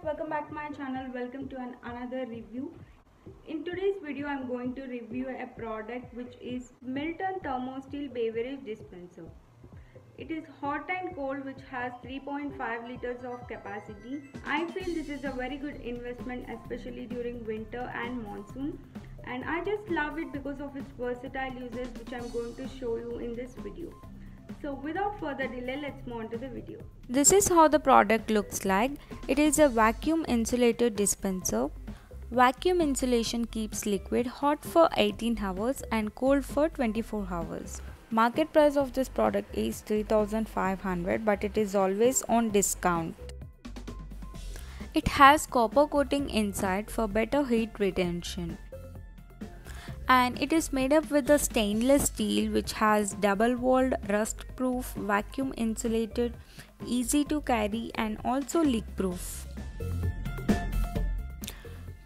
welcome back to my channel. Welcome to another review. In today's video I'm going to review a product which is Milton Thermosteel Beverage Dispenser. It is hot and cold, which has 3.5 liters of capacity. I feel this is a very good investment, especially during winter and monsoon, and I just love it because of its versatile uses, which I'm going to show you in this video. So without further delay, let's move on to the video. This is how the product looks like. It is a vacuum insulated dispenser. Vacuum insulation keeps liquid hot for 18 hours and cold for 24 hours. Market price of this product is 3,500, but it is always on discount. It has copper coating inside for better heat retention. And it is made up with a stainless steel which has double-walled, rust-proof, vacuum insulated, easy to carry and also leak-proof.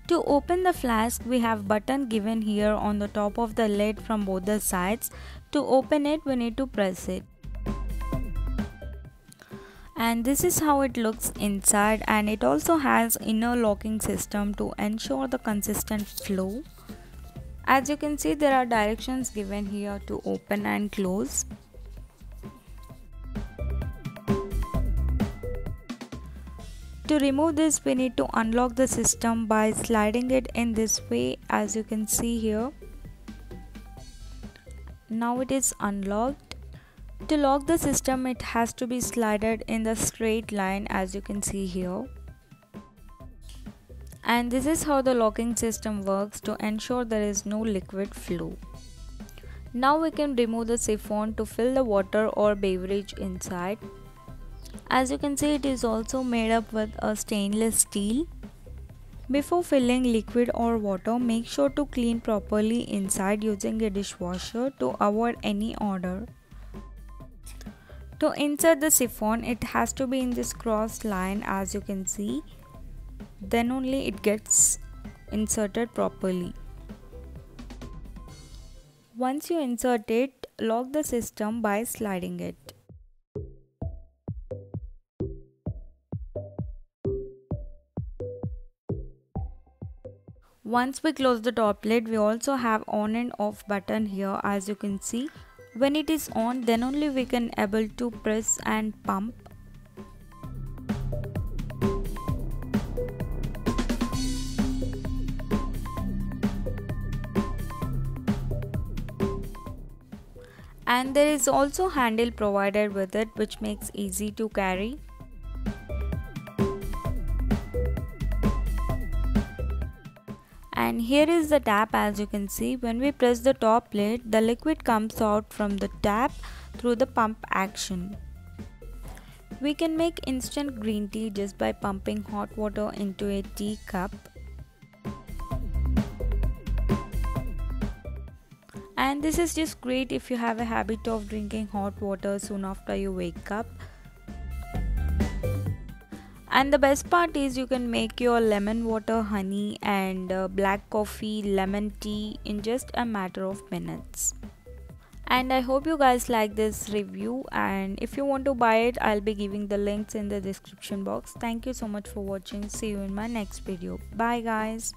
To open the flask, we have button given here on the top of the lid from both the sides. To open it, we need to press it. And this is how it looks inside, and it also has inner locking system to ensure the consistent flow. As you can see, there are directions given here to open and close. To remove this, we need to unlock the system by sliding it in this way, as you can see here. Now it is unlocked. To lock the system, it has to be slided in the straight line, as you can see here. And this is how the locking system works to ensure there is no liquid flow. Now we can remove the siphon to fill the water or beverage inside. As you can see, it is also made up with a stainless steel. Before filling liquid or water, make sure to clean properly inside using a dishwasher to avoid any odor. To insert the siphon, it has to be in this cross line, as you can see. Then only it gets inserted properly. Once you insert it, lock the system by sliding it. Once we close the top lid, we also have on and off button here, as you can see. When it is on, then only we can able to press and pump. And there is also handle provided with it, which makes easy to carry. And here is the tap, as you can see. When we press the top lid, the liquid comes out from the tap through the pump action. We can make instant green tea just by pumping hot water into a tea cup. And this is just great if you have a habit of drinking hot water soon after you wake up. And the best part is you can make your lemon water, honey and black coffee, lemon tea in just a matter of minutes. And I hope you guys like this review, and if you want to buy it, I'll be giving the links in the description box. Thank you so much for watching. See you in my next video. Bye guys.